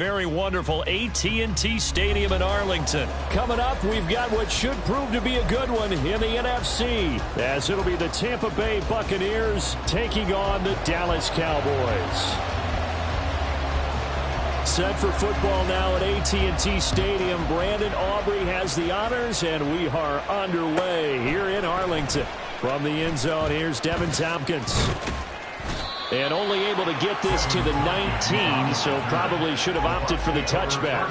Very wonderful AT&T Stadium in Arlington. Coming up, we've got what should prove to be a good one in the NFC, as it'll be the Tampa Bay Buccaneers taking on the Dallas Cowboys. Set for football now at AT&T Stadium. Brandon Aubrey has the honors, and we are underway here in Arlington. From the end zone, here's Devin Tompkins. And only able to get this to the 19, so probably should have opted for the touchback.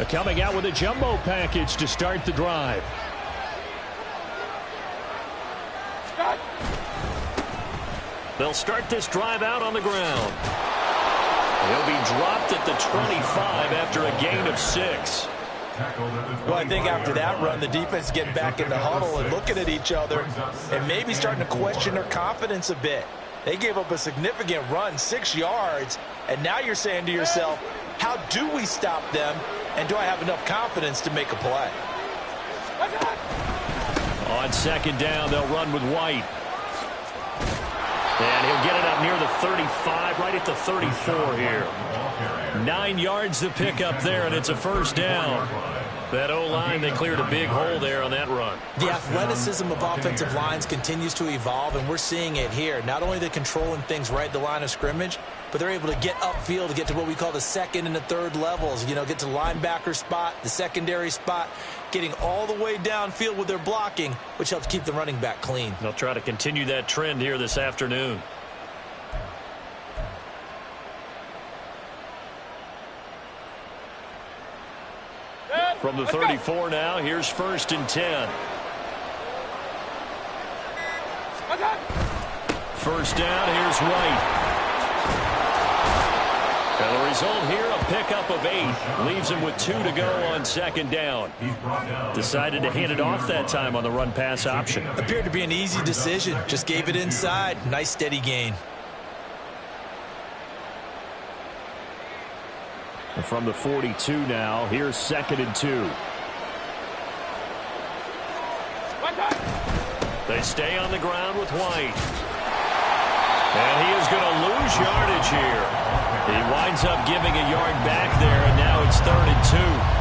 Coming out with a jumbo package to start the drive. They'll start this drive out on the ground. He'll be dropped at the 25 after a gain of 6. Well, I think after that run, the defense getting back in the huddle and looking at each other and maybe starting to question their confidence a bit. They gave up a significant run, 6 yards, and now you're saying to yourself, how do we stop them, and do I have enough confidence to make a play? On second down, they'll run with White. And he'll get it up near the 35, right at the 34 here. 9 yards to pick up there, and it's a first down. That O-line, they cleared a big hole there on that run. The athleticism of offensive lines continues to evolve, and we're seeing it here. Not only they're controlling things right at the line of scrimmage, but they're able to get upfield to get to what we call the second and the third levels. You know, get to linebacker spot, the secondary spot, getting all the way downfield with their blocking, which helps keep the running back clean. They'll try to continue that trend here this afternoon. From the 34 now, here's first and 10. First down, here's White. And the result here, a pickup of 8. Leaves him with 2 to go on second down. Decided to hand it off that time on the run-pass option. Appeared to be an easy decision. Just gave it inside. Nice steady gain. From the 42 now, here's second and 2. They stay on the ground with White. And he is going to lose yardage here. He winds up giving a yard back there, and now it's third and 2.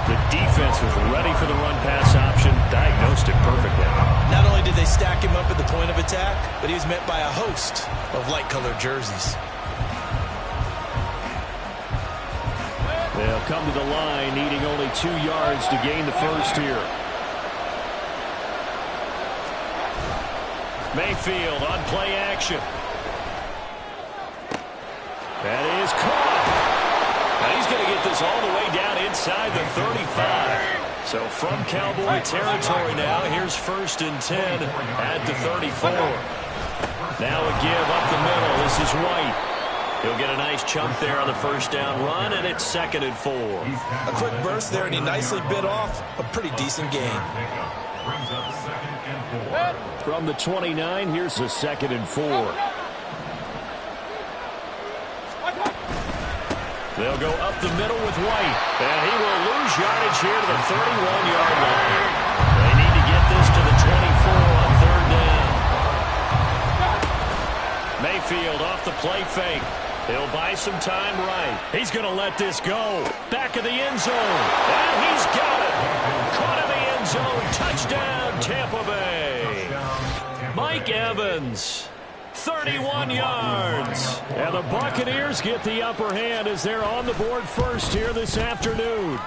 The defense was ready for the run-pass option, diagnosed it perfectly. Not only did they stack him up at the point of attack, but he was met by a host of light-colored jerseys. They'll come to the line, needing only 2 yards to gain the first here. Mayfield on play action. That is caught. Now he's going to get this all the way down inside the 35. So from Cowboy territory now, here's first and 10 at the 34. Now a give up the middle. This is White. He'll get a nice chunk there on the first down run, and it's second and 4. A quick burst there, and he nicely bit off a pretty decent gain. From the 29, here's a second and 4. They'll go up the middle with White, and he will lose yardage here to the 31-yard line. They need to get this to the 24 on third down. Mayfield off the play fake. He'll buy some time right. He's going to let this go. Back of the end zone. And he's got it. Caught in the end zone. Touchdown, Tampa Bay. Mike Evans, 31 yards. And the Buccaneers get the upper hand as they're on the board first here this afternoon.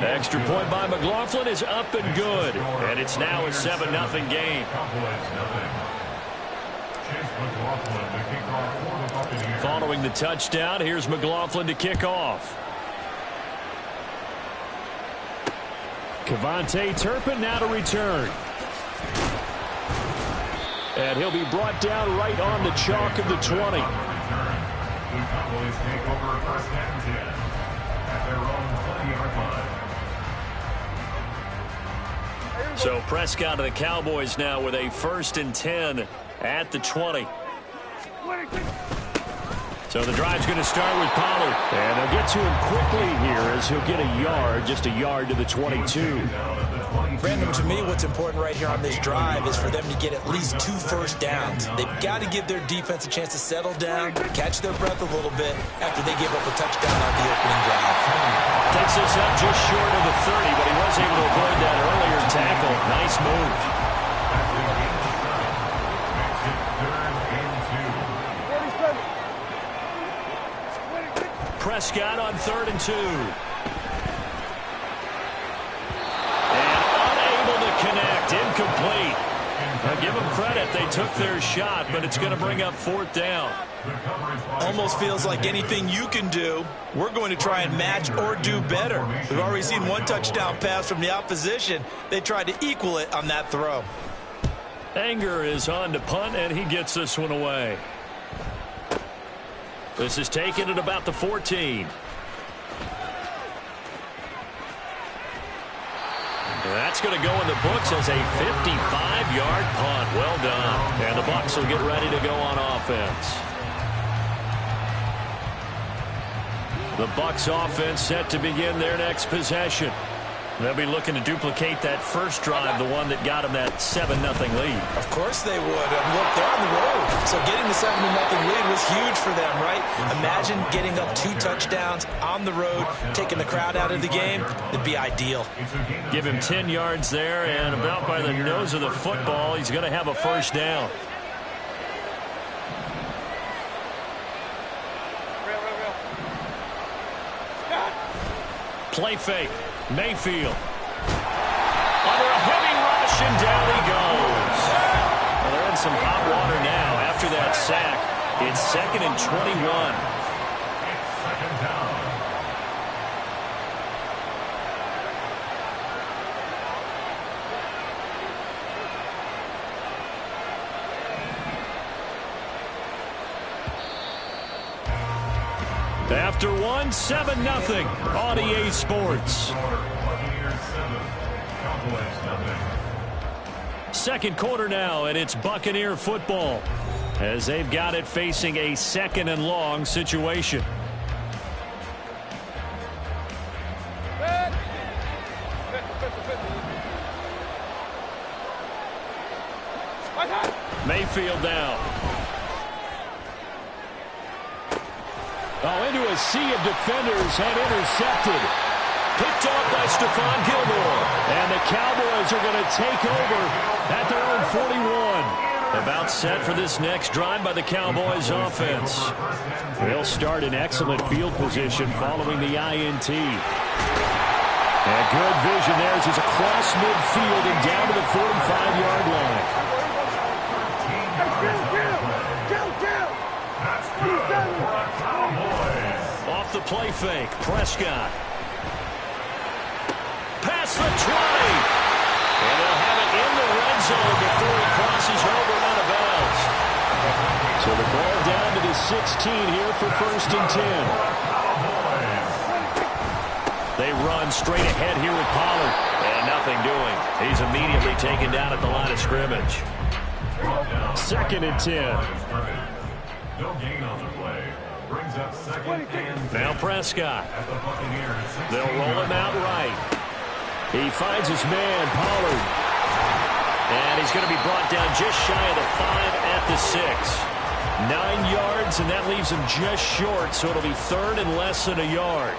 Extra point by McLaughlin is up and good. And it's now a 7-0 game. Following the touchdown, here's McLaughlin to kick off. Kevontae Turpin now to return. And he'll be brought down right on the chalk of the 20. So Prescott of the Cowboys now with a first and 10 at the 20. So the drive's going to start with Pollard. And they'll get to him quickly here as he'll get a yard, just a yard to the 22. Brandon, to me, what's important right here on this drive is for them to get at least 2 first downs. They've got to give their defense a chance to settle down, catch their breath a little bit after they give up a touchdown on the opening drive. Takes this up just short of the 30, but he was able to avoid that earlier tackle. Nice move. Prescott on 3rd and 2. And unable to connect. Incomplete. Now give them credit. They took their shot, but it's going to bring up 4th down. Almost feels like anything you can do, we're going to try and match or do better. We've already seen 1 touchdown pass from the opposition. They tried to equal it on that throw. Anger is on to punt, and he gets this one away. This is taken at about the 14. That's going to go in the books as a 55-yard punt. Well done. And the Bucs will get ready to go on offense. The Bucs offense set to begin their next possession. They'll be looking to duplicate that first drive, the one that got them that 7-0 lead. Of course they would. Look, they're on the road. So getting the 7-0 lead was huge for them, right? Imagine getting up 2 touchdowns on the road, taking the crowd out of the game. It'd be ideal. Give him 10 yards there, and about by the nose of the football, he's going to have a first down. Play fake. Mayfield. Under a heavy rush, and down he goes. Well, they're in some hot water now after that sack. It's 2nd and 21. After 1, 7-0 on EA Sports. Second quarter now, and it's Buccaneer football as they've got it facing a 2nd and long situation. Mayfield down. Oh, into a sea of defenders and intercepted. Picked off by Stephon Gilmore. And the Cowboys are going to take over at their own 41. About set for this next drive by the Cowboys offense. They'll start in excellent field position following the INT. And good vision there as he's across midfield and down to the 45-yard line. Off the play fake, Prescott. Past the 20. And they'll have it in the red zone before he crosses over and out of bounds. So the ball down to the 16 here for 1st and 10. They run straight ahead here with Pollard. And nothing doing. He's immediately taken down at the line of scrimmage. 2nd and 10. No gain on the play. Brings up 2nd and 10. Now Prescott. They'll roll him out right. He finds his man, Pollard. And he's going to be brought down just shy of the 5 at the 6. 9 yards, and that leaves him just short, so it'll be 3rd and less than a yard.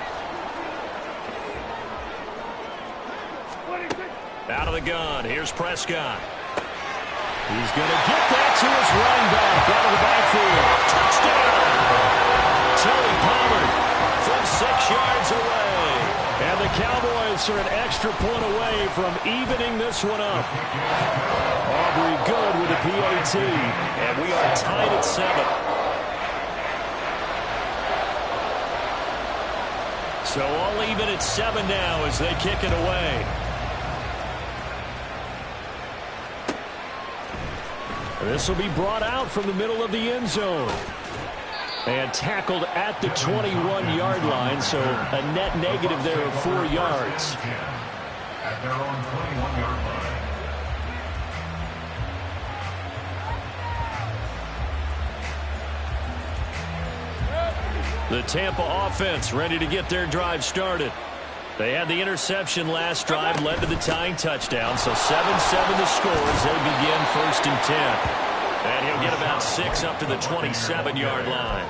Out of the gun, here's Prescott. He's going to get that to his running back out of the backfield. Touchdown! Tony Pollard from 6 yards away. And the Cowboys are an extra point away from evening this one up. Aubrey good with a PAT. And we are tied at 7. So all even at 7 now as they kick it away. This will be brought out from the middle of the end zone. And tackled at the 21-yard line, so a net negative there of 4 yards. At their own 21-yard line. The Tampa offense ready to get their drive started. They had the interception last drive, led to the tying touchdown. So 7-7 the score as they begin 1st and 10. And he'll get about 6 up to the 27-yard line.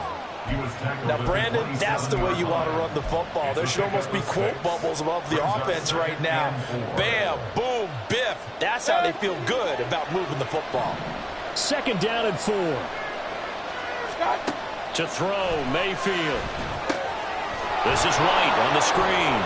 Now, Brandon, that's the way you want to run the football. There should almost be quote bubbles above the offense right now. Bam, boom, biff. That's how they feel good about moving the football. 2nd down and 4. To throw, Mayfield. This is White on the screen.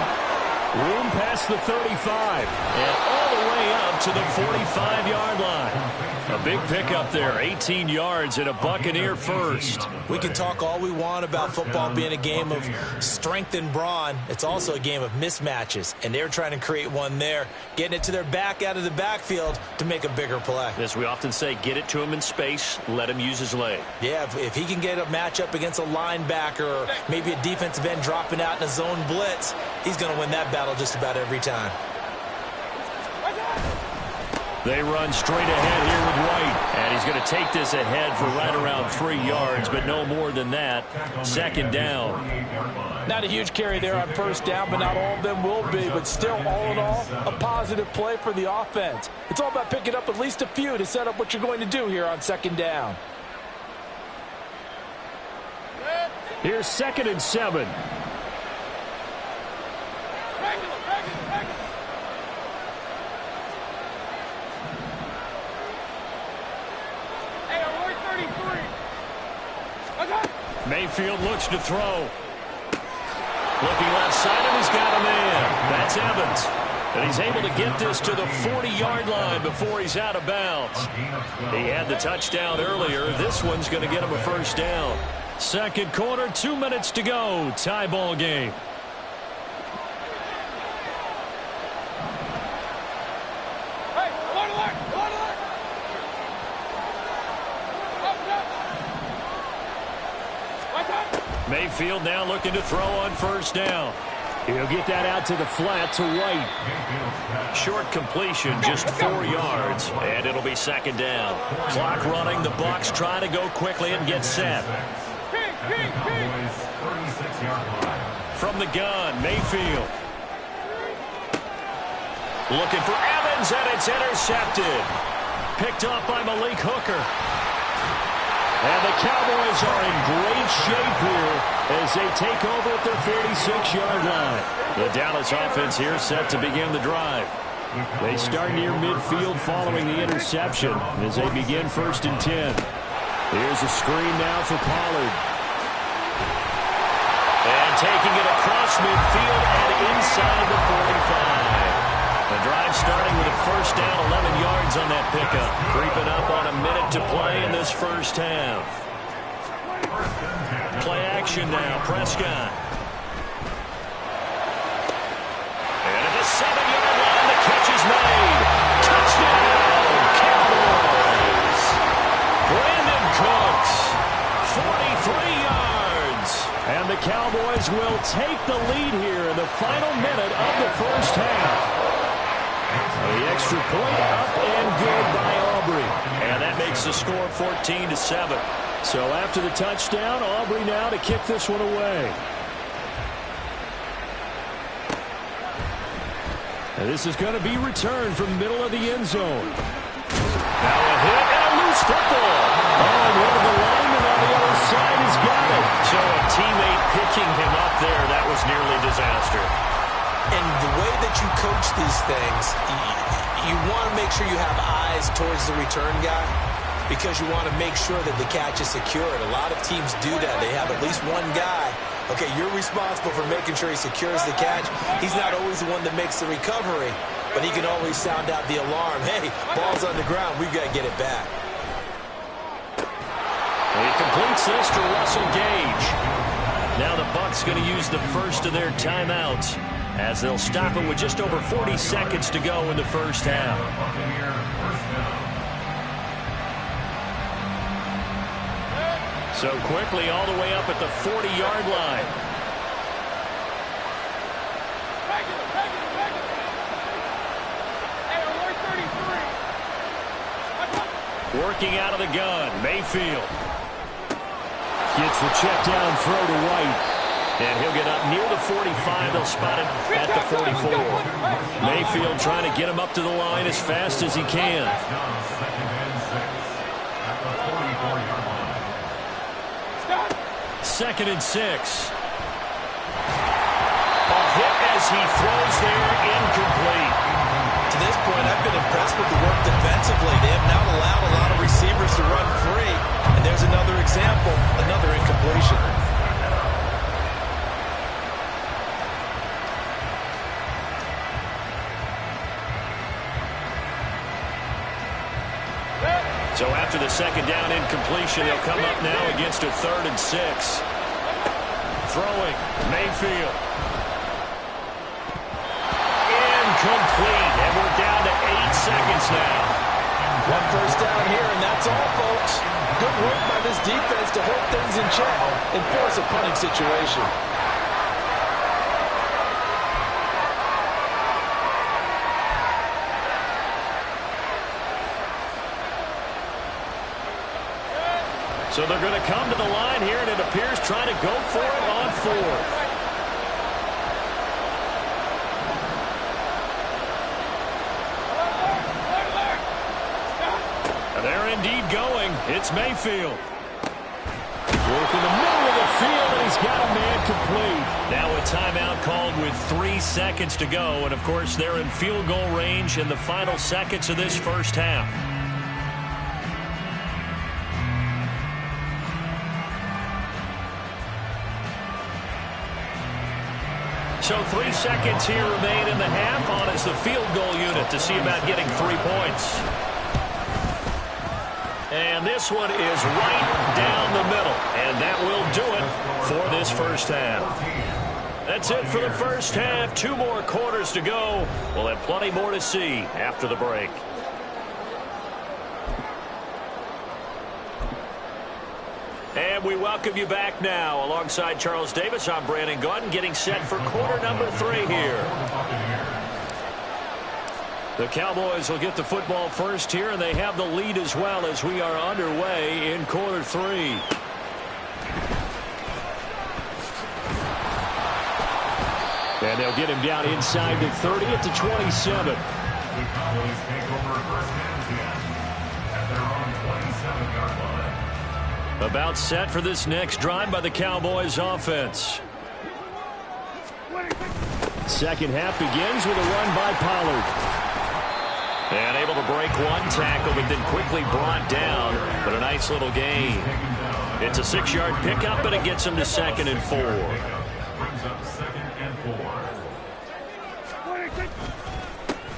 Room past the 35 and all the way up to the 45-yard line. A big pickup there, 18 yards and a Buccaneer first. We can talk all we want about football being a game of strength and brawn. It's also a game of mismatches, and they're trying to create one there, getting it to their back out of the backfield to make a bigger play. As we often say, get it to him in space, let him use his leg. Yeah, if he can get a matchup against a linebacker or maybe a defensive end dropping out in a zone blitz, he's going to win that battle just about every time. They run straight ahead here with White, and he's going to take this ahead for right around 3 yards, but no more than that. 2nd down. Not a huge carry there on 1st down, but not all of them will be. But still, all in all, a positive play for the offense. It's all about picking up at least a few to set up what you're going to do here on 2nd down. Here's 2nd and 7. Mayfield looks to throw. Looking left side, and he's got a man. That's Evans. And he's able to get this to the 40-yard line before he's out of bounds. He had the touchdown earlier. This one's going to get him a 1st down. 2nd quarter, 2 minutes to go. Tie ball game. Mayfield now looking to throw on 1st down. He'll get that out to the flat to White. Short completion, just 4 yards, and it'll be 2nd down. Clock running, the Bucs try to go quickly and get set. From the gun, Mayfield. Looking for Evans, and it's intercepted. Picked up by Malik Hooker. And the Cowboys are in great shape here as they take over at their 46-yard line. The Dallas offense here set to begin the drive. They start near midfield following the interception as they begin 1st and 10. Here's a screen now for Pollard. And taking it across midfield and inside the 45. The drive starting with a 1st down, 11 yards on that pickup. Creeping up on a minute to play in this 1st half. Play action now, Prescott. And at the 7-yard line, the catch is made. Touchdown, Cowboys. Brandon Cooks, 43 yards. And the Cowboys will take the lead here in the final minute of the 1st half. The extra point up and good by Aubrey. And that makes the score 14-7. So after the touchdown, Aubrey now to kick this one away. And this is going to be returned from the middle of the end zone. Now a hit and a loose football. Oh, and one of the linemen on the other side has got it. So a teammate picking him up there, that was nearly disaster. And the way that you coach these things, you want to make sure you have eyes towards the return guy because you want to make sure that the catch is secured. A lot of teams do that. They have at least one guy. Okay, you're responsible for making sure he secures the catch. He's not always the one that makes the recovery, but he can always sound out the alarm. Hey, ball's on the ground. We've got to get it back. He completes this to Russell Gage. Now the Bucs going to use the first of their timeouts, as they'll stop it with just over 40 seconds to go in the 1st half. So quickly all the way up at the 40-yard line. Working out of the gun, Mayfield. Gets the check down throw to White. And he'll get up near the 45. They'll spot him at the 44. Mayfield trying to get him up to the line as fast as he can. Second and 6. A hit as he throws there, incomplete. To this point, I've been impressed with the work defensively. They have now allowed a lot of receivers to run free. And there's another example, another incompletion. So after the second down incompletion, they'll come up now against a 3rd and 6. Throwing, Mayfield. Incomplete, and we're down to 8 seconds now. One first down here, and that's all, folks. Good work by this defense to hold things in check and force a punting situation. So they're going to come to the line here, and it appears trying to go for it on 4th. They're indeed going. It's Mayfield. Work in the middle of the field, and he's got a man complete. Now a timeout called with 3 seconds to go, and of course they're in field goal range in the final seconds of this first half. So 3 seconds here remain in the half. On is the field goal unit to see about getting 3 points. And this one is right down the middle. And that will do it for this first half. That's it for the first half. 2 more quarters to go. We'll have plenty more to see after the break. And we welcome you back now. Alongside Charles Davis, I'm Brandon Gaudin, getting set for quarter number 3 here. The Cowboys will get the football first here, and they have the lead as well as we are underway in quarter 3. And they'll get him down inside the 30 at the 27. The Cowboys take over first and 10 at their own 27-yard line. About set for this next drive by the Cowboys offense. Second half begins with a run by Pollard. And able to break one tackle, but then quickly brought down. But a nice little gain. It's a 6-yard pickup, but it gets him to 2nd and 4. Brings up 2nd and 4.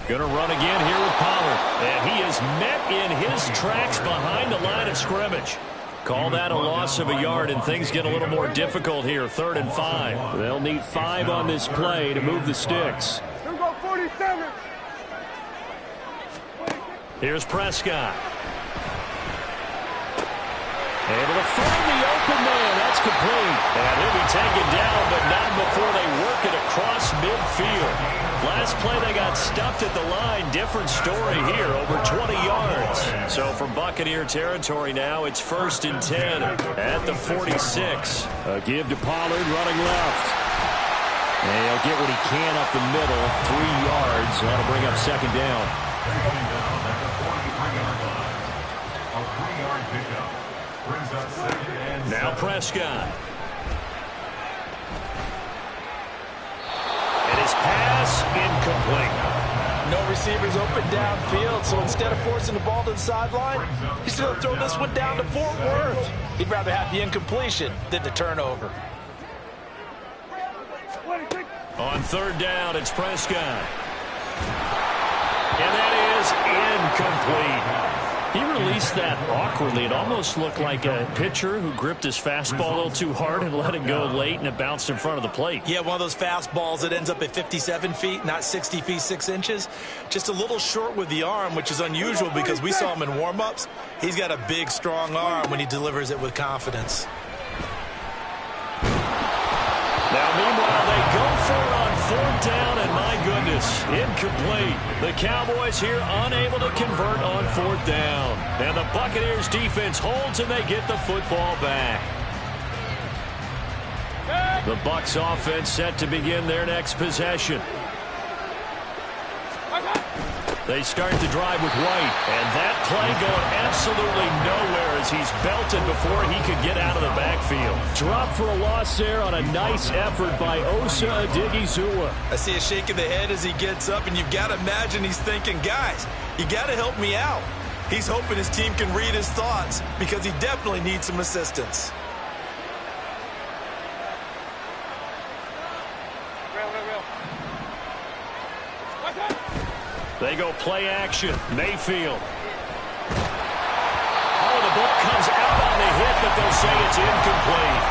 Going to run again here with Pollard. And he is met in his tracks behind the line of scrimmage. Call that a loss of a yard, and things get a little more difficult here. 3rd and 5. They'll need 5 on this play to move the sticks. Here's Prescott. Able to find the open man. That's complete. And he'll be taken down, but not before they work it across midfield. Last play they got stuffed at the line. Different story here, over 20 yards. So from Buccaneer territory now, it's 1st and 10 at the 46. A give to Pollard running left. And he'll get what he can up the middle. 3 yards. That'll bring up 2nd down. A 3-yard pickup. Brings up 2nd and 7. Now Prescott. And his pass incomplete. No receivers open downfield, so instead of forcing the ball to the sideline, he's going to throw this one down to Fort Worth. He'd rather have the incompletion than the turnover. On 3rd down, it's Prescott. And that is incomplete. He released that awkwardly. It almost looked like a pitcher who gripped his fastball a little too hard and let it go late, and it bounced in front of the plate. Yeah, one of those fastballs that ends up at 57 feet, not 60 feet, 6 inches. Just a little short with the arm, which is unusual because we saw him in warm-ups. He's got a big, strong arm when he delivers it with confidence. Now, meanwhile, they go for it on 4th down, and my goodness, incomplete. The Cowboys here unable to convert on 4th down. And the Buccaneers defense holds, and they get the football back. The Bucs offense set to begin their next possession. They start the drive with White, and that play going absolutely nowhere as he's belted before he could get out of the backfield. Drop for a loss there on a nice effort by Osa Odighizuwa. I see a shake of the head as he gets up, and you've got to imagine he's thinking, guys, you got to help me out. He's hoping his team can read his thoughts because he definitely needs some assistance. They go play action. Mayfield. Oh, the ball comes out on the hit, but they'll say it's incomplete.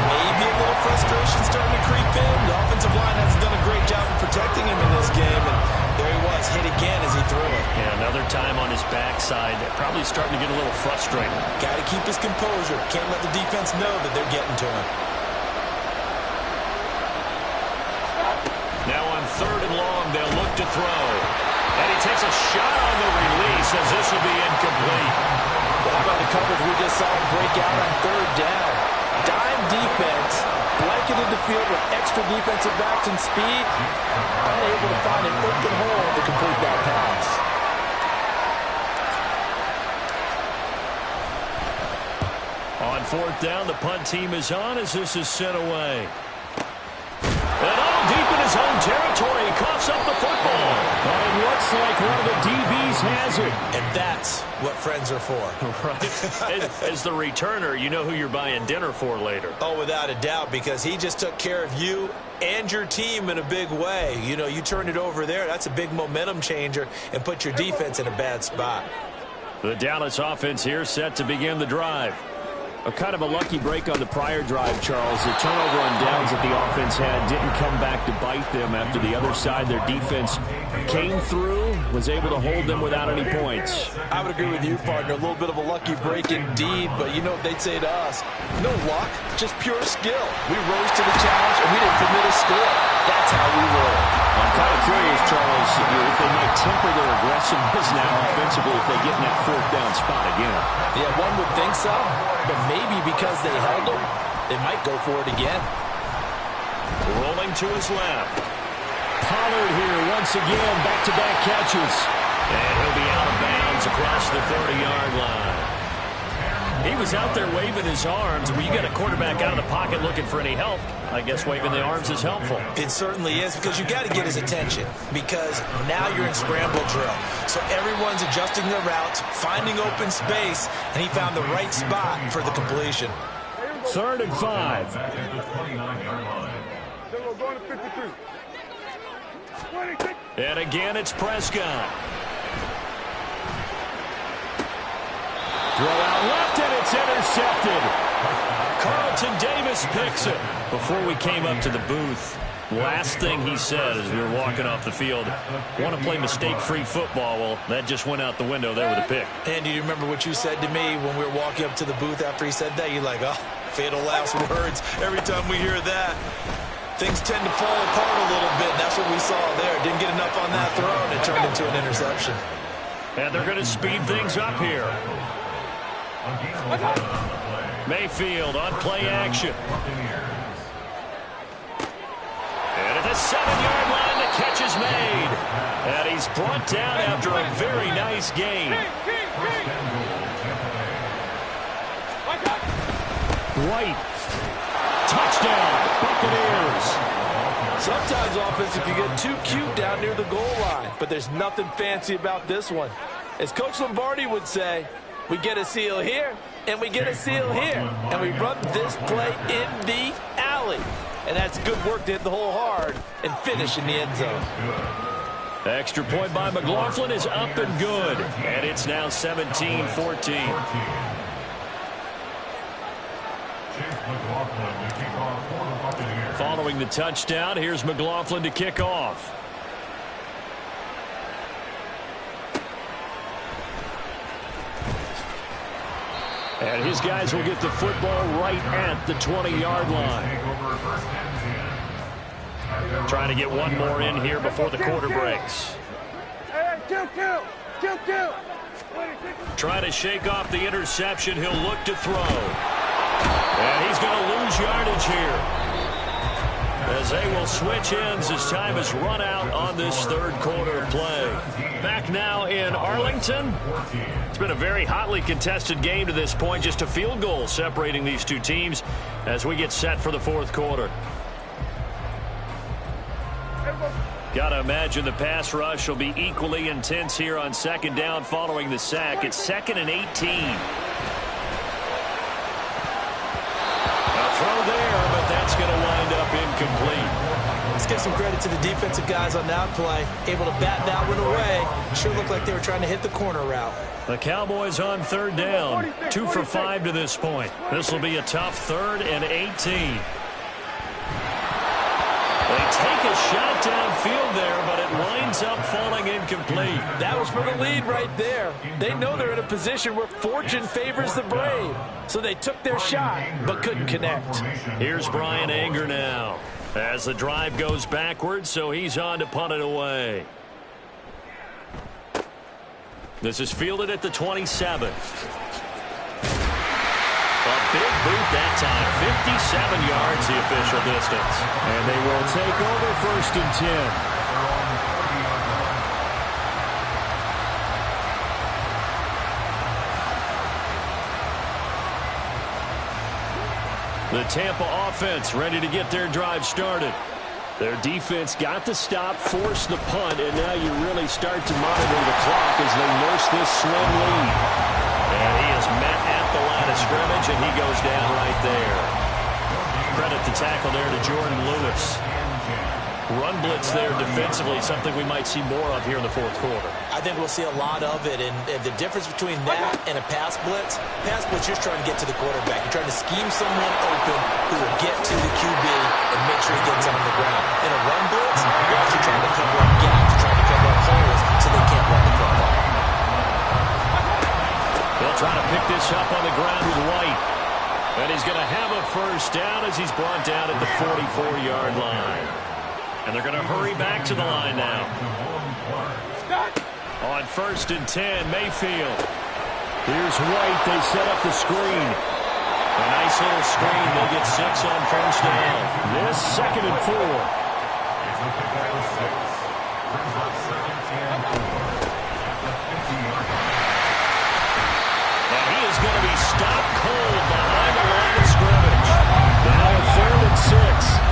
Maybe a little frustration starting to creep in. The offensive line hasn't done a great job of protecting him in this game, and there he was, hit again as he threw it. Yeah, another time on his backside. Probably starting to get a little frustrated. Got to keep his composure. Can't let the defense know that they're getting to him. Now on 3rd and long, they'll look to throw. And he takes a shot on the release as this will be incomplete. Well, how about the coverage we just saw him break out on 3rd down? Dime defense, blanketed the field with extra defensive backs and speed, unable to find an open hole to complete that pass. On 4th down, the punt team is on as this is sent away. And all deep in his own territory, he coughs up the football. It looks like one of the DBs has it. And that's what friends are for. Right. As the returner, you know who you're buying dinner for later. Oh, without a doubt, because he just took care of you and your team in a big way. You know, you turned it over there. That's a big momentum changer and put your defense in a bad spot. The Dallas offense here set to begin the drive. A kind of a lucky break on the prior drive, Charles. The turnover on downs that the offense had didn't come back to bite them after the other side. Their defense came through, was able to hold them without any points. I would agree with you, partner. A little bit of a lucky break indeed, but you know what they'd say to us? No luck, just pure skill. We rose to the challenge, and we didn't commit a score. That's how we roll. I'm kind of curious, Charles, if they might temper their aggressiveness now offensively if they get in that 4th down spot again. Yeah, one would think so, but maybe because they held them, they might go for it again. Rolling to his left. Pollard here once again, back-to-back catches. And he'll be out of bounds across the 30-yard line. He was out there waving his arms. When you get a quarterback out of the pocket looking for any help, I guess waving the arms is helpful. It certainly is, because you got to get his attention, because now you're in scramble drill. So everyone's adjusting their routes, finding open space, and he found the right spot for the completion. 3rd and 5. And again, it's Prescott. Throw out left, and it's intercepted. Carlton Davis picks it. Before we came up to the booth, last thing he said as we were walking off the field, want to play mistake-free football. Well, that just went out the window there with a pick. And do you remember what you said to me when we were walking up to the booth after he said that? You're like, oh, fatal last words. Every time we hear that, things tend to fall apart a little bit. That's what we saw there. Didn't get enough on that throw, and it turned into an interception. And they're going to speed things up here. Mayfield on play action. And at the 7-yard line, the catch is made. And he's brought down after a very nice gain. White. Touchdown, Buccaneers. Sometimes offense can get too cute down near the goal line, but there's nothing fancy about this one. As Coach Lombardi would say, we get a seal here, and we get a seal here, and we run this play in the alley. And that's good work to hit the hole hard and finish in the end zone. Extra point by McLaughlin is up and good, and it's now 17-14. Following the touchdown, here's McLaughlin to kick off. And his guys will get the football right at the 20-yard line. Trying to get one more in here before the quarter breaks. Trying to shake off the interception. He'll look to throw. And he's going to lose yardage here. as they will switch ends as time has run out on this third quarter of play. Back now in Arlington. It's been a very hotly contested game to this point. Just a field goal separating these two teams as we get set for the fourth quarter. Got to imagine the pass rush will be equally intense here on second down following the sack. It's 2nd and 18. A throw there, but that's going to wind up incomplete. Let's give some credit to the defensive guys on that play. Able to bat that one away. Sure looked like they were trying to hit the corner route. The Cowboys on third down. 2 for 5 to this point. This will be a tough 3rd and 18. They take a shot downfield there, but it winds up falling incomplete. That was for the lead right there. They know they're in a position where fortune favors the brave. So they took their shot, but couldn't connect. Here's Brian Anger now as the drive goes backwards, so he's on to punt it away. This is fielded at the 27. A big boot that time. 57 yards the official distance. And they will take over 1st and 10. The Tampa offense ready to get their drive started. Their defense got the stop, forced the punt, and now you really start to monitor the clock as they nurse this slim lead. And he is met at the line of scrimmage, and he goes down right there. Credit the tackle there to Jordan Lewis. Run blitz there defensively, something we might see more of here in the fourth quarter. I think we'll see a lot of it, and the difference between that and a pass blitz, you're trying to get to the quarterback. You're trying to scheme someone open who will get to the QB and make sure he gets on the ground. In a run blitz, you're actually trying to cover up gaps, trying to cover up holes so they can't run the football. They'll try to pick this up on the ground with White. And he's going to have a first down as he's brought down at the 44-yard line. And they're going to hurry back to the line now. On 1st and 10, Mayfield. Here's White. They set up the screen. A nice little screen. They'll get 6 on first down. This 2nd and 4. And he is going to be stopped cold behind the line of scrimmage. Now a 3rd and 6.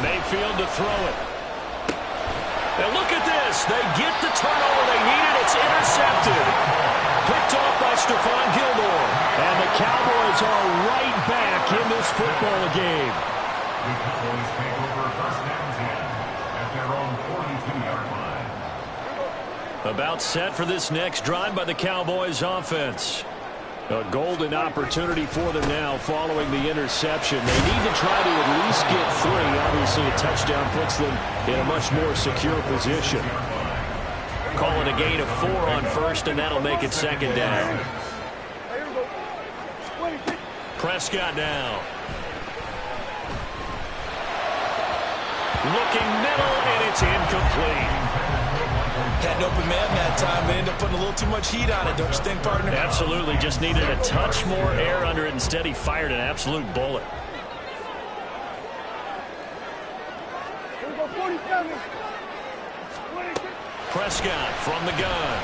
Mayfield to throw it. And look at this. They get the turnover they needed. It's intercepted. Picked off by Stephon Gilmore. And the Cowboys are right back in this football game. The Cowboys take over 1st and 10 at their own 42-yard line. About set for this next drive by the Cowboys offense. A golden opportunity for them now following the interception. They need to try to at least get 3. Obviously, a touchdown puts them in a much more secure position. Calling a gain of 4 on 1st, and that'll make it 2nd down. Prescott now. Looking middle, and it's incomplete. Had an open man that time, but ended up putting a little too much heat on it, don't you think, partner? Absolutely. Just needed a touch more air under it. Instead, he fired an absolute bullet. Prescott from the gun.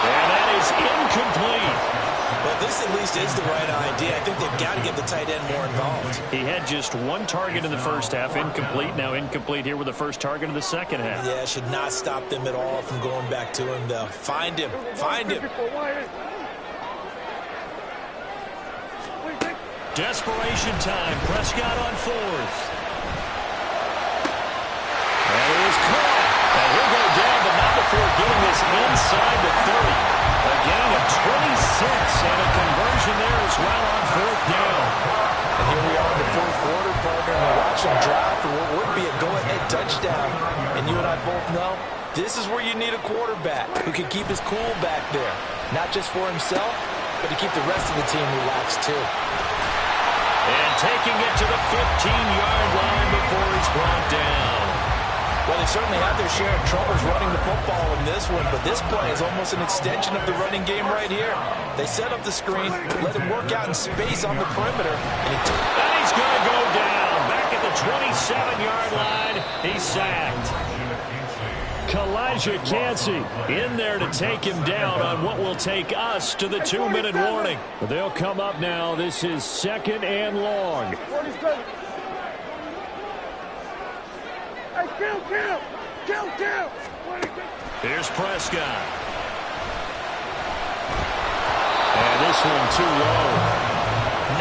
And that is incomplete. Well, this at least is the right idea. I think they've got to get the tight end more involved. He had just 1 target in the first half, incomplete. Now incomplete here with the first target in the second half. Yeah, should not stop them at all from going back to him, though. Find him. Find him. Desperation time. Prescott on 4th. And it is caught. And he'll go down, but not before getting this inside the 30. A gain of 26 and a conversion there as well on 4th down. And here we are in the fourth quarter, partner, and we're watching drive for what would be a go-ahead touchdown. And you and I both know this is where you need a quarterback who can keep his cool back there. Not just for himself, but to keep the rest of the team relaxed too. And taking it to the 15-yard line before he's brought down. they certainly had their share of troubles running the football in this one, but this play is almost an extension of the running game right here. They set up the screen, let him work out in space on the perimeter, and he's going to go down. Back at the 27-yard line, he's sacked. Kalijah Cansey in there to take him down on what will take us to the 2-minute warning. They'll come up now. This is 2nd and long. Count. Here's Prescott. And this one too low.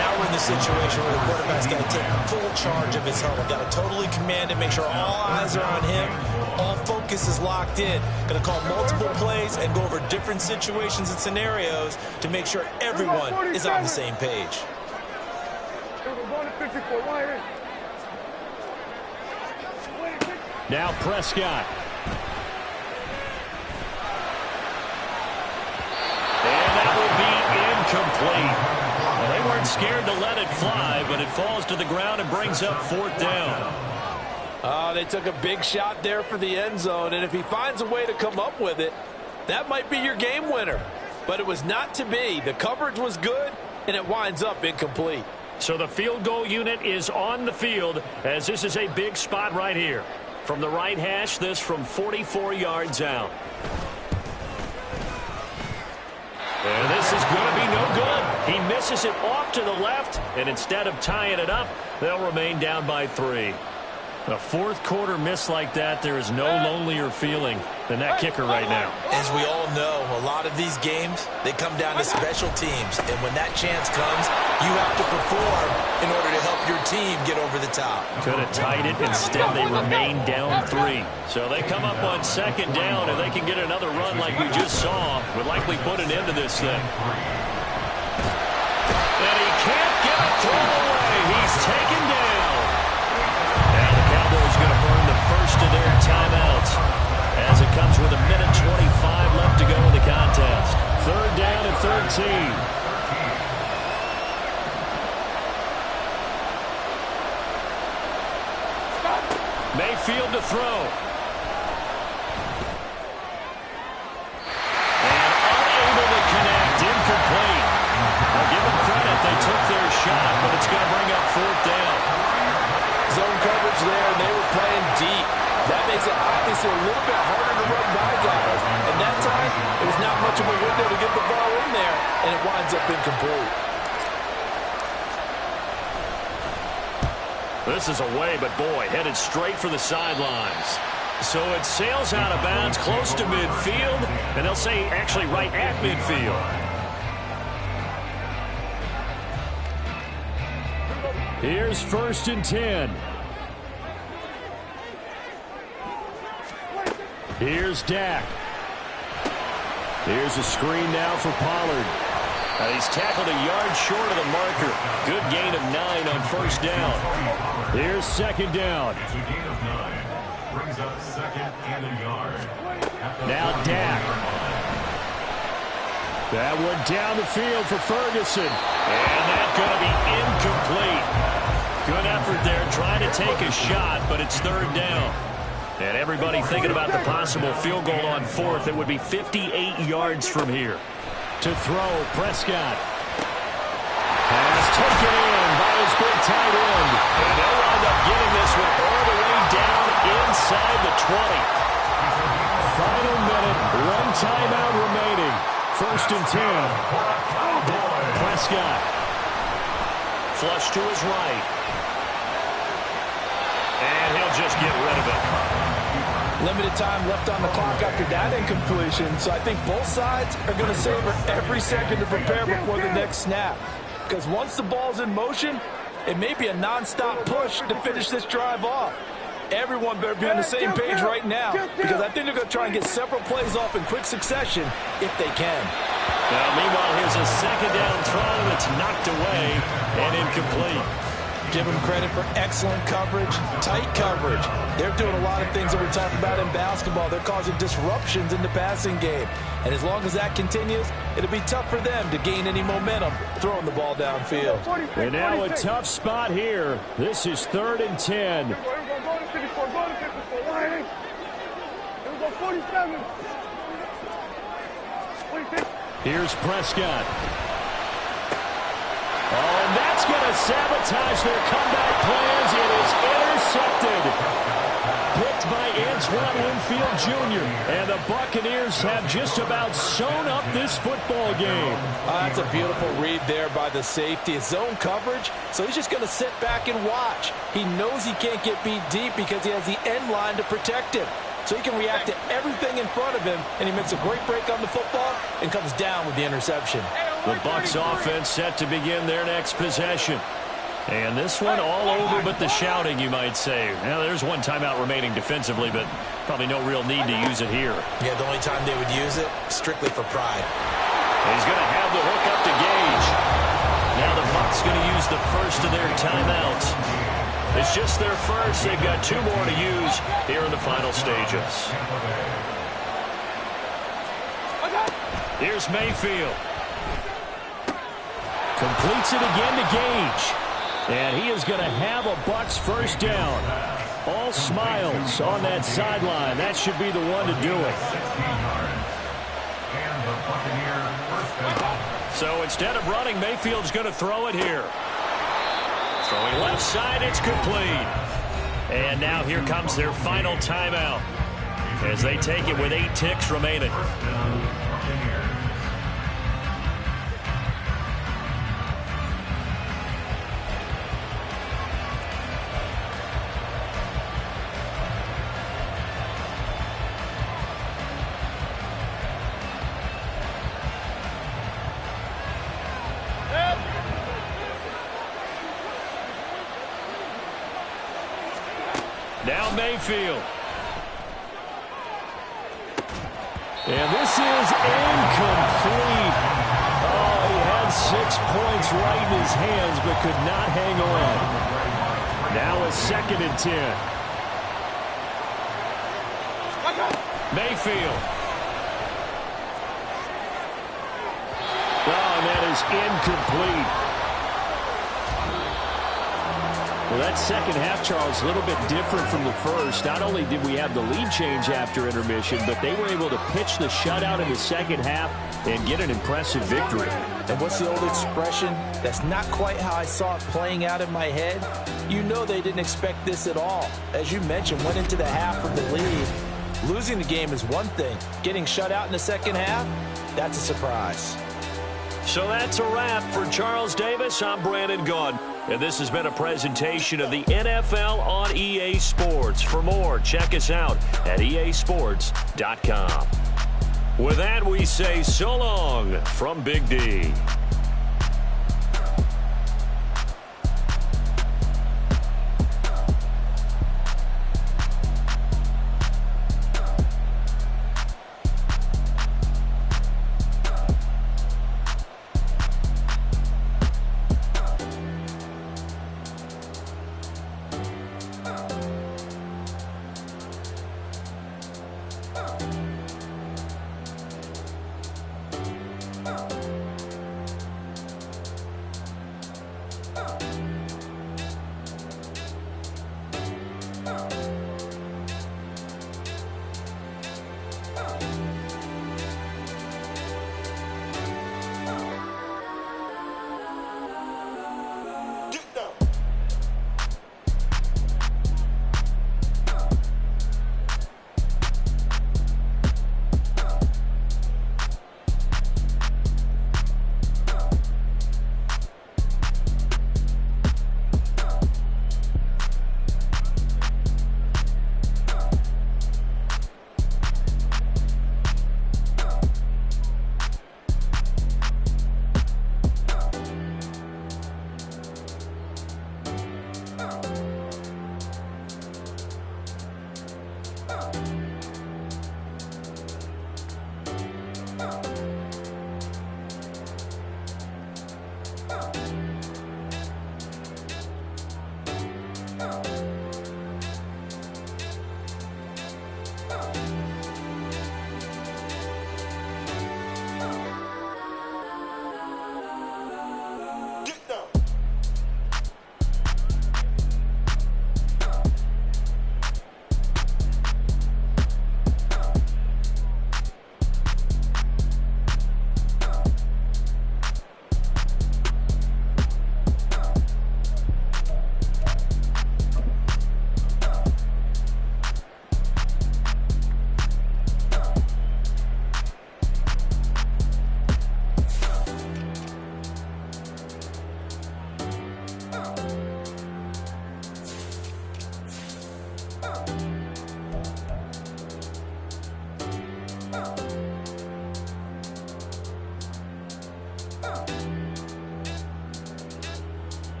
now we're in the situation where the quarterback's got to take full charge of his huddle. Got to totally command it, make sure all eyes are on him. All focus is locked in. Going to call multiple plays and go over different situations and scenarios to make sure everyone is on the same page. Now Prescott. And that will be incomplete. Well, they weren't scared to let it fly, but it falls to the ground and brings up 4th down. They took a big shot there for the end zone, and if he finds a way to come up with it, that might be your game winner. But it was not to be. The coverage was good, and it winds up incomplete. So the field goal unit is on the field, as this is a big spot right here. From the right hash, this from 44 yards out. And this is going to be no good. He misses it off to the left, and instead of tying it up, they'll remain down by 3. A fourth quarter miss like that, there is no lonelier feeling than that kicker right now. As we all know, a lot of these games, they come down to special teams. And when that chance comes, you have to perform in order to help your team get over the top. Could have tied it. Instead, they remain down 3. So they come up on 2nd down, and they can get another run like we just saw. Would likely put an end to this thing. And he can't get a throw away. He's taken down. Cowboys going to burn the first of their timeouts as it comes with 1:25 left to go in the contest. 3rd down and 13. Mayfield to throw. And unable to connect. Incomplete. I'll give them credit. They took their shot, but it's going to bring up 4th down. Zone coverage there, and they were playing deep. That makes it obviously a little bit harder to run by guys. And that time, it was not much of a window to get the ball in there, and it winds up incomplete. This is away, but boy, headed straight for the sidelines. So it sails out of bounds close to midfield, and they'll say actually right at midfield. Here's 1st and 10. Here's Dak. Here's a screen now for Pollard. He's tackled a yard short of the marker. Good gain of 9 on 1st down. Here's 2nd down. It's a gain of 9. Brings up 2nd and a yard. Now Dak. That one down the field for Ferguson. And that's going to be incomplete. Good effort there, trying to take a shot, but it's 3rd down. And everybody thinking about the possible field goal on 4th. It would be 58 yards from here. To throw, Prescott. Pass taken in by his big tight end. And they'll wind up getting this one all the way down inside the 20. Final minute, 1 timeout remaining. 1st and 10. Prescott. Flush to his right. And he'll just get rid of it. Limited time left on the clock after that incompletion, so I think both sides are going to savor every second to prepare before the next snap. Because once the ball's in motion, it may be a nonstop push to finish this drive off. Everyone better be on the same page right now, because I think they're going to try and get several plays off in quick succession if they can. Now, meanwhile, here's a 2nd down throw that's knocked away and incomplete. Give them credit for excellent coverage, tight coverage. They're doing a lot of things that we're talking about in basketball. They're causing disruptions in the passing game. And as long as that continues, it'll be tough for them to gain any momentum throwing the ball downfield. And now a tough spot here. This is 3rd and 10. 47. 46. Here's Prescott. Oh, and that's going to sabotage their comeback plans. It is intercepted. Picked by Antoine Winfield Jr. And the Buccaneers have just about sewn up this football game. That's a beautiful read there by the safety. It's zone coverage, so he's just going to sit back and watch. He knows he can't get beat deep because he has the end line to protect him. So he can react to everything in front of him, and he makes a great break on the football and comes down with the interception. The Bucs offense set to begin their next possession. And this one all over but the shouting, you might say. Now, there's one timeout remaining defensively, but probably no real need to use it here. Yeah, the only time they would use it, strictly for pride. He's going to have the hook up to Gage. Now the Bucs going to use the first of their timeouts. It's just their first. They've got 2 more to use here in the final stages. Here's Mayfield. Completes it again to Gage. And he is going to have a Bucs first down. All smiles on that sideline. That should be the one to do it. So instead of running, Mayfield's going to throw it here. Throwing left side, it's complete. And now here comes their final timeout as they take it with 8 ticks remaining. Now Mayfield. And this is incomplete. Oh, he had 6 points right in his hands, but could not hang on. Now a 2nd and 10. Mayfield. Oh, and that is incomplete. Well, that second half, Charles, a little bit different from the first. Not only did we have the lead change after intermission, but they were able to pitch the shutout in the second half and get an impressive victory. And what's the old expression? That's not quite how I saw it playing out in my head. You know they didn't expect this at all. As you mentioned, went into the half with the lead. Losing the game is one thing. Getting shut out in the second half, that's a surprise. So that's a wrap for Charles Davis. I'm Brandon Gaudin. And this has been a presentation of the NFL on EA Sports. For more, check us out at easports.com. With that, we say so long from Big D.